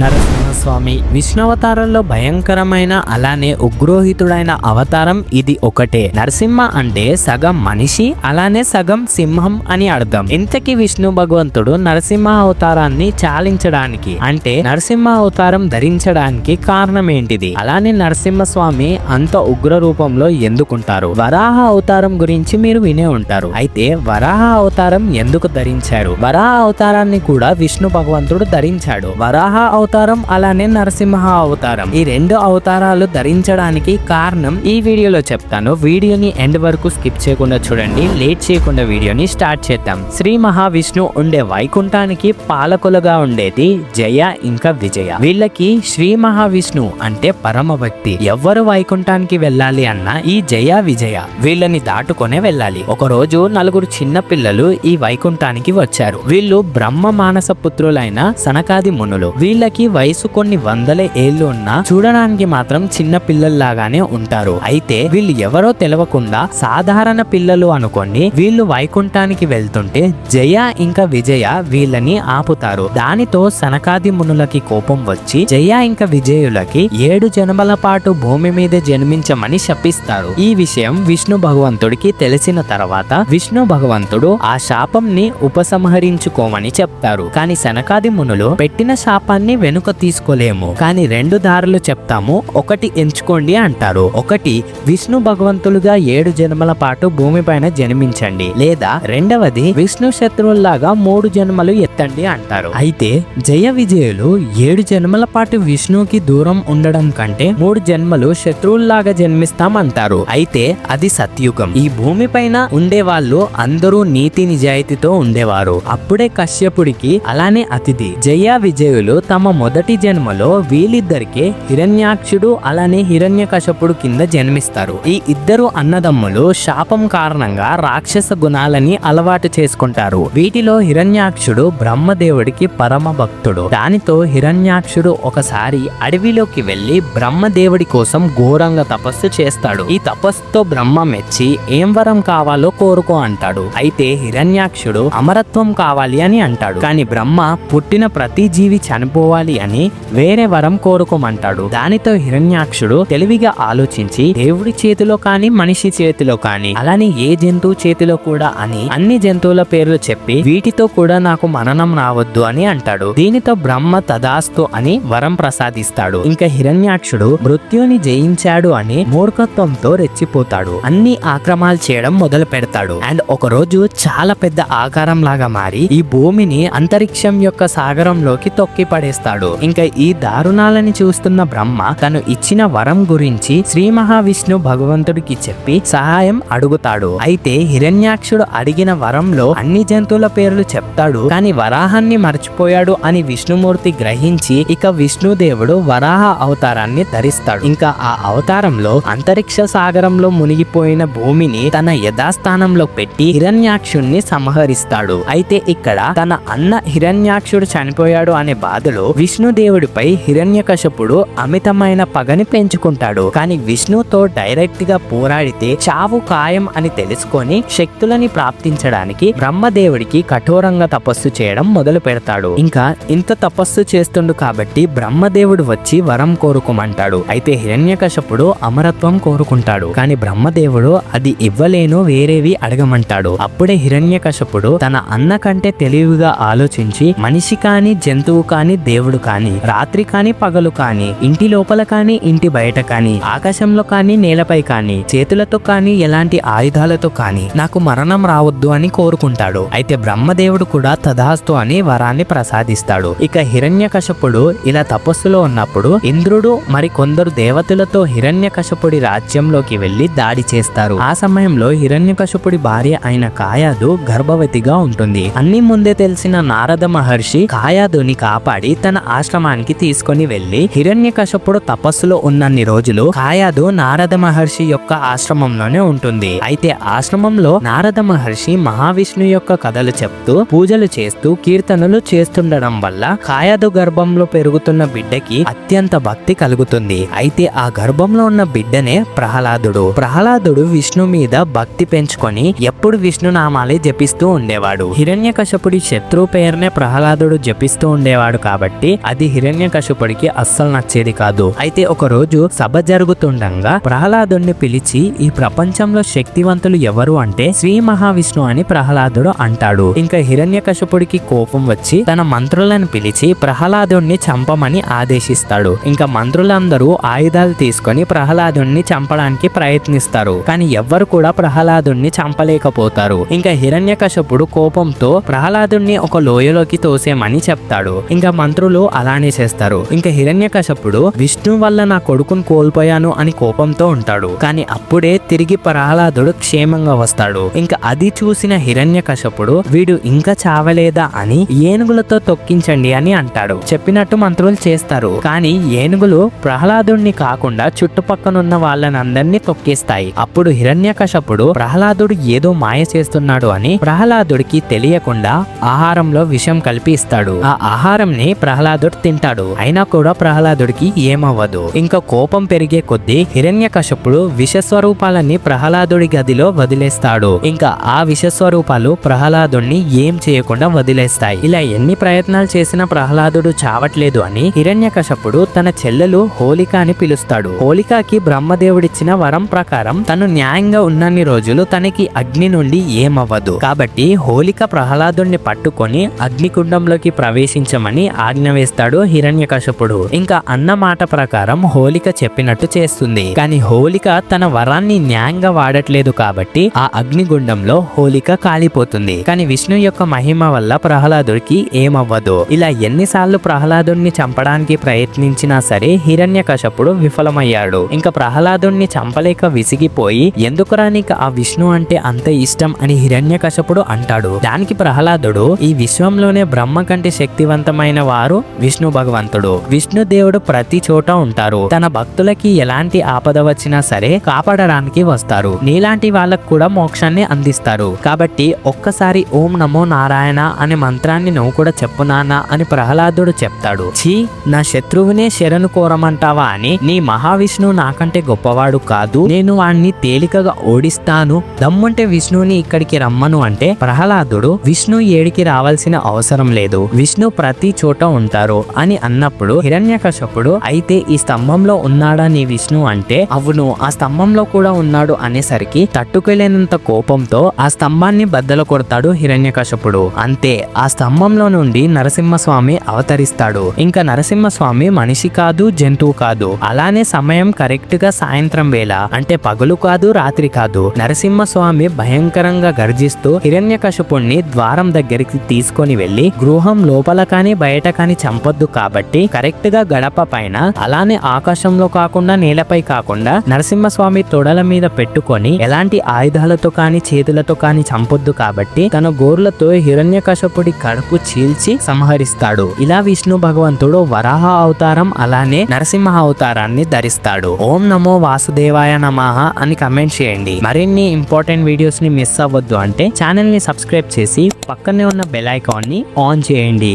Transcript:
నరసింహస్వామి విష్ణువతారంలో భయంకరమైన అలానే ఉగ్రోహితుడైన అవతారం ఇది ఒకటే. నరసింహ అంటే సగం మనిషి అలానే సగం సింహం అని అర్థం. ఇంతకీ విష్ణు భగవంతుడు నరసింహ అవతారాన్ని చాలించడానికి అంటే నరసింహ అవతారం ధరించడానికి కారణం ఏంటిది? అలానే నరసింహస్వామి అంత ఉగ్ర రూపంలో ఎందుకుంటారు? వరాహ అవతారం గురించి మీరు వినే ఉంటారు. అయితే వరాహ అవతారం ఎందుకు ధరించారు? వరాహ అవతారాన్ని కూడా విష్ణు భగవంతుడు ధరించాడు. వరాహ అవతారం అలానే నరసింహ అవతారం ఈ రెండు అవతారాలు ధరించడానికి కారణం ఈ వీడియోలో చెప్తాను. వీడియోని ఎండ్ వరకు స్కిప్ చేయకుండా చూడండి. లేట్ చేయకుండా వీడియోని స్టార్ట్ చేద్దాం. శ్రీ మహావిష్ణు ఉండే వైకుంఠానికి పాలకులుగా ఉండేది జయ ఇంకా విజయ. వీళ్ళకి శ్రీ మహావిష్ణు అంటే పరమ భక్తి. ఎవ్వరు వైకుంఠానికి వెళ్ళాలి అన్నా ఈ జయ విజయ వీళ్ళని దాటుకొనే వెళ్ళాలి. ఒక రోజు నలుగురు చిన్న పిల్లలు ఈ వైకుంఠానికి వచ్చారు. వీళ్ళు బ్రహ్మ మానస పుత్రులైన సనకాది మునులు. వీళ్ళకి వయసు కొన్ని వందల ఏళ్ళు ఉన్నా చూడడానికి మాత్రం చిన్న పిల్లల్లాగానే ఉంటారు. అయితే వీళ్ళు ఎవరో తెలవకుండా సాధారణ పిల్లలు అనుకోండి వీళ్ళు వైకుంఠానికి వెళ్తుంటే జయ ఇంకా విజయ వీళ్ళని ఆపుతారు. దానితో సనకాది మునులకి కోపం వచ్చి జయ ఇంకా విజయులకి 7 జన్మల పాటు భూమి మీద జన్మించమని శపిస్తారు. ఈ విషయం విష్ణు భగవంతుడికి తెలిసిన తర్వాత విష్ణు భగవంతుడు ఆ శాపంని ఉపసంహరించుకోమని చెప్తారు. కానీ సనకాది మునులు పెట్టిన శాపాన్ని వెనుక తీసుకోలేము, కానీ 2 దారులు చెప్తాము, ఒకటి ఎంచుకోండి అంటారు. ఒకటి విష్ణు భగవంతులుగా 7 జన్మల పాటు భూమిపైన జన్మించండి, లేదా రెండవది విష్ణు శత్రువుల్లాగా 3 జన్మలు ఎత్తండి అంటారు. అయితే జయ విజయులు 7 జన్మల పాటు విష్ణుకి దూరం ఉండడం కంటే 3 జన్మలు శత్రువుల్లాగా జన్మిస్తామంటారు. అయితే అది సత్యుగం. ఈ భూమిపైన ఉండే వాళ్ళు అందరూ నీతి నిజాయితీతో ఉండేవారు. అప్పుడే కశ్యపుడికి అలానే అతిథి జయ విజయులు తమ మొదటి జన్మలో వీళ్ళిద్దరికే హిరణ్యాక్షుడు అలానే హిరణ్యకశపుడు కింద జన్మిస్తారు. ఈ ఇద్దరు అన్నదమ్ములు శాపం కారణంగా రాక్షస గుణాలని అలవాటు చేసుకుంటారు. వీటిలో హిరణ్యాక్షుడు బ్రహ్మదేవుడికి పరమ భక్తుడు. దానితో హిరణ్యాక్షుడు ఒకసారి అడవిలోకి వెళ్లి బ్రహ్మదేవుడి కోసం ఘోరంగా తపస్సు చేస్తాడు. ఈ తపస్సుతో బ్రహ్మ మెచ్చి ఏం వరం కావాలో కోరుకో అంటాడు. అయితే హిరణ్యాక్షుడు అమరత్వం కావాలి అని అంటాడు. కానీ బ్రహ్మ పుట్టిన ప్రతి జీవి చనిపోవాలి అని వేరే వరం కోరుకోమంటాడు. దానితో హిరణ్యాక్షుడు తెలివిగా ఆలోచించి దేవుడి చేతిలో కానీ మనిషి చేతిలో కానీ అలానే ఏ జంతువు చేతిలో కూడా అని అన్ని జంతువుల పేర్లు చెప్పి వీటితో కూడా నాకు మరణం రావద్దు అని అంటాడు. దీనితో బ్రహ్మ తదాస్తు అని వరం ప్రసాదిస్తాడు. ఇంకా హిరణ్యాక్షుడు మృత్యుని జయించాడు అని మూర్ఖత్వంతో రెచ్చిపోతాడు. అన్ని ఆక్రమాలు చేయడం మొదలు పెడతాడు. అండ్ ఒక రోజు చాలా పెద్ద ఆకారం లాగా మారి ఈ భూమిని అంతరిక్షం యొక్క సాగరంలోకి తొక్కి పడేస్తాడు. ఇంకా ఈ దారుణాలని చూస్తున్న బ్రహ్మ తను ఇచ్చిన వరం గురించి శ్రీ మహావిష్ణు భగవంతుడికి చెప్పి సహాయం అడుగుతాడు. అయితే హిరణ్యాక్షుడు అడిగిన వరంలో అన్ని జంతువుల పేర్లు చెప్తాడు, కానీ వరాహాన్ని మర్చిపోయాడు అని విష్ణుమూర్తి గ్రహించి ఇక విష్ణుదేవుడు వరాహ అవతారాన్ని ధరిస్తాడు. ఇంకా ఆ అవతారంలో అంతరిక్ష సాగరంలో మునిగిపోయిన భూమిని తన యథాస్థానంలో పెట్టి హిరణ్యాక్షుణ్ణి సంహరిస్తాడు. అయితే ఇక్కడ తన అన్న హిరణ్యాక్షుడు చనిపోయాడు అనే బాధలో విష్ణుదేవుడిపై హిరణ్యకశపుడు అమితమైన పగని పెంచుకుంటాడు. కానీ విష్ణుతో డైరెక్ట్ గా పోరాడితే చావు ఖాయం అని తెలుసుకొని శక్తులని ప్రాప్తించడానికి బ్రహ్మదేవుడికి కఠోరంగా తపస్సు చేయడం మొదలు పెడతాడు. ఇంకా ఇంత తపస్సు చేస్తుండు కాబట్టి బ్రహ్మదేవుడు వచ్చి వరం కోరుకోమంటాడు. అయితే హిరణ్యకశపుడు అమరత్వం కోరుకుంటాడు. కానీ బ్రహ్మదేవుడు అది ఇవ్వలేను, వేరేవి అడగమంటాడు. అప్పుడే హిరణ్యకశపుడు తన అన్న కంటే తెలివిగా ఆలోచించి మనిషి కాని జంతువు కాని దేవుడు కాని రాత్రి కాని పగలు కాని ఇంటి లోపల కాని ఇంటి బయట కాని ఆకాశంలో కాని నేలపై కాని చేతులతో కాని ఎలాంటి ఆయుధాలతో కాని నాకు మరణం రావద్దు అని కోరుకుంటాడు. అయితే బ్రహ్మదేవుడు కూడా తదాస్తు అని వరాన్ని ప్రసాదిస్తాడు. ఇక హిరణ్యకశపుడు ఇలా తపస్సులో ఉన్నప్పుడు ఇంద్రుడు మరి కొందరు దేవతలతో హిరణ్యకశపుడి రాజ్యంలోకి వెళ్లి దాడి చేస్తారు. ఆ సమయంలో హిరణ్యకశపుడి భార్య అయిన కాయాదు గర్భవతిగా ఉంటుంది. అన్ని ముందే తెలిసిన నారద మహర్షి కాయాదుని కాపాడి తన ఆశ్రమానికి తీసుకొని వెళ్లి హిరణ్యకశపుడు తపస్సులో ఉన్నన్ని రోజులు కాయాదు నారద మహర్షి యొక్క ఆశ్రమంలోనే ఉంటుంది. అయితే ఆశ్రమంలో నారద మహర్షి మహావిష్ణు యొక్క కథలు చెప్తూ పూజలు చేస్తూ కీర్తనలు చేస్తుండడం వల్ల కాయాదు గర్భంలో పెరుగుతున్న బిడ్డకి అత్యంత భక్తి కలుగుతుంది. అయితే ఆ గర్భంలో ఉన్న బిడ్డనే ప్రహ్లాదుడు. ప్రహ్లాదుడు విష్ణు మీద భక్తి పెంచుకొని ఎప్పుడు విష్ణు నామాలే జపిస్తూ ఉండేవాడు. హిరణ్యకశపుడి శత్రు పేరునే ప్రహ్లాదుడు జపిస్తూ ఉండేవాడు కాబట్టి అది హిరణ్యకశిపుడికి అస్సలు నచ్చేది కాదు. అయితే ఒక రోజు సభ జరుగుతుండగా ప్రహ్లాదుడిని పిలిచి ఈ ప్రపంచంలో శక్తివంతులు ఎవరు అంటే శ్రీ మహావిష్ణు అని ప్రహ్లాదుడు అంటాడు. ఇంకా హిరణ్యకశిపుడికి కోపం వచ్చి తన మంత్రులను పిలిచి ప్రహ్లాదుడిని చంపమని ఆదేశిస్తాడు. ఇంకా మంత్రులందరూ ఆయుధాలు తీసుకొని ప్రహ్లాదుడిని చంపడానికి ప్రయత్నిస్తారు. కానీ ఎవ్వరు కూడా ప్రహ్లాదుడిని చంపలేకపోతారు. ఇంకా హిరణ్యకశిపుడు కోపంతో ప్రహ్లాదుడిని ఒక లోయలోకి తోసేమని చెప్తాడు. ఇంకా మంత్రులు అలానే చేస్తారు. ఇంకా హిరణ్యకశిపుడు విష్ణు వల్ల నా కొడుకును కోల్పోయాను అని కోపంతో ఉంటాడు. కానీ అప్పుడే తిరిగి ప్రహ్లాదుడు క్షేమంగా వస్తాడు. ఇంకా అది చూసిన హిరణ్యకశిపుడు వీడు ఇంకా చావలేదా అని ఏనుగులతో తొక్కించండి అని అంటాడు. చెప్పినట్టు మంత్రులు చేస్తారు. కానీ ఏనుగులు ప్రహ్లాదుడిని కాకుండా చుట్టుపక్కనున్న వాళ్ళనందరినీ తొక్కేస్తాయి. అప్పుడు హిరణ్యకశిపుడు ప్రహ్లాదుడు ఏదో మాయ చేస్తున్నాడు అని ప్రహ్లాదుడికి తెలియకుండా ఆహారంలో విషం కలిపి ఇస్తాడు. ఆ ఆహారంని ప్రహ్లాదుడు తింటాడు. అయినా కూడా ప్రహ్లాదుడికి ఏమవ్వదు. ఇంకా కోపం పెరిగే కొద్దీ హిరణ్యకశిపుడు విషస్వరూపాలని ప్రహ్లాదుడి గదిలో వదిలేస్తాడు. ఇంకా ఆ విషస్వరూపాలు ప్రహ్లాదుడిని ఏం చేయకుండా వదిలేస్తాయి. ఇలా ఎన్ని ప్రయత్నాలు చేసినా ప్రహ్లాదుడు చావట్లేదు అని హిరణ్యకశిపుడు తన చెల్లెలు హోలిక అని పిలుస్తాడు. హోలికకి బ్రహ్మదేవుడిచ్చిన వరం ప్రకారం తను న్యాయంగా ఉన్నన్ని రోజులు తనకి అగ్ని నుండి ఏమవ్వదు. కాబట్టి హోలిక ప్రహ్లాదుడిని పట్టుకొని అగ్నికుండంలోకి ప్రవేశించమని ఆజ్ఞ వేస్తాడు హిరణ్యకశిపుడు. ఇంకా అన్న మాట ప్రకారం హోలిక చెప్పినట్టు చేస్తుంది. కానీ హోలిక తన వరాన్ని న్యాయంగా వాడట్లేదు కాబట్టి ఆ అగ్నిగుండంలో హోలిక కాలిపోతుంది. కానీ విష్ణు యొక్క మహిమ వల్ల ప్రహ్లాదుడికి ఏమవ్వదు. ఇలా ఎన్నిసార్లు ప్రహ్లాదుడిని చంపడానికి ప్రయత్నించినా సరే హిరణ్యకశిపుడు విఫలమయ్యాడు. ఇంకా ప్రహ్లాదుడిని చంపలేక విసిగిపోయి ఎందుకురా నీకు ఆ విష్ణు అంటే అంత ఇష్టం అని హిరణ్యకశిపుడు అంటాడు. దానికి ప్రహ్లాదుడు ఈ విశ్వంలోనే బ్రహ్మ కంటే శక్తివంతమైన వారు విష్ణు భగవంతుడు. విష్ణు దేవుడు ప్రతి చోట ఉంటారు. తన భక్తులకి ఎలాంటి ఆపద వచ్చినా సరే కాపాడడానికి వస్తారు. నీలాంటి వాళ్ళకు కూడా మోక్షాన్ని అందిస్తారు. కాబట్టి ఒక్కసారి ఓం నమో నారాయణ అనే మంత్రాన్ని నువ్వు కూడా చెప్పు నాన్న అని ప్రహ్లాదుడు చెప్తాడు. ఛీ, నా శత్రువునే శరణు కోరమంటావా అని నీ మహావిష్ణువు నాకంటే గొప్పవాడు కాదు. నేను వాణ్ణి తేలికగా ఓడిస్తాను. దమ్ముంటే విష్ణువుని ఇక్కడికి రమ్మను అంటే ప్రహ్లాదుడు విష్ణు ఏడికి రావాల్సిన అవసరం లేదు, విష్ణు ప్రతి చోట ఉంటారు అని అన్నప్పుడు హిరణ్యకశిపుడు అయితే ఈ స్తంభంలో ఉన్నాడా నీ విష్ణు అంటే అవును ఆ స్తంభంలో కూడా ఉన్నాడు అనేసరికి తట్టుకోలేనంత కోపంతో ఆ స్తంభాన్ని బద్దలు కొడతాడు హిరణ్యకశిపుడు. అంతే, ఆ స్తంభంలో నుండి నరసింహస్వామి అవతరిస్తాడు. ఇంకా నరసింహస్వామి మనిషి కాదు, జంతువు కాదు. అలానే సమయం కరెక్ట్ గా సాయంత్రం వేళ, అంటే పగలు కాదు రాత్రి కాదు. నరసింహస్వామి భయంకరంగా గర్జిస్తూ హిరణ్యకశిపుణ్ణి ద్వారం దగ్గరికి తీసుకొని వెళ్లి గృహం లోపల కాని బయట కాని చంపొద్దు కాబట్టి కరెక్ట్ గా గడప పైన, అలానే ఆకాశంలో కాకుండా నేలపై కాకుండా నరసింహస్వామి తొడల మీద పెట్టుకొని ఎలాంటి ఆయుధాలతో కాని చేతులతో కాని చంపొద్దు కాబట్టి తన గోర్లతో హిరణ్యకశిపుడి కడుపు చీల్చి సంహరిస్తాడు. ఇలా విష్ణు భగవంతుడు వరాహ అవతారం అలానే నరసింహ అవతారాన్ని ధరిస్తాడు. ఓం నమో వాసుదేవాయ నమః అని కమెంట్ చేయండి. మరిన్ని ఇంపార్టెంట్ వీడియోస్ ని మిస్ అవ్వద్దు అంటే ఛానల్ ని సబ్స్క్రైబ్ చేసి పక్కనే ఉన్న బెల్ ఐకాన్ ని ఆన్ చేయండి.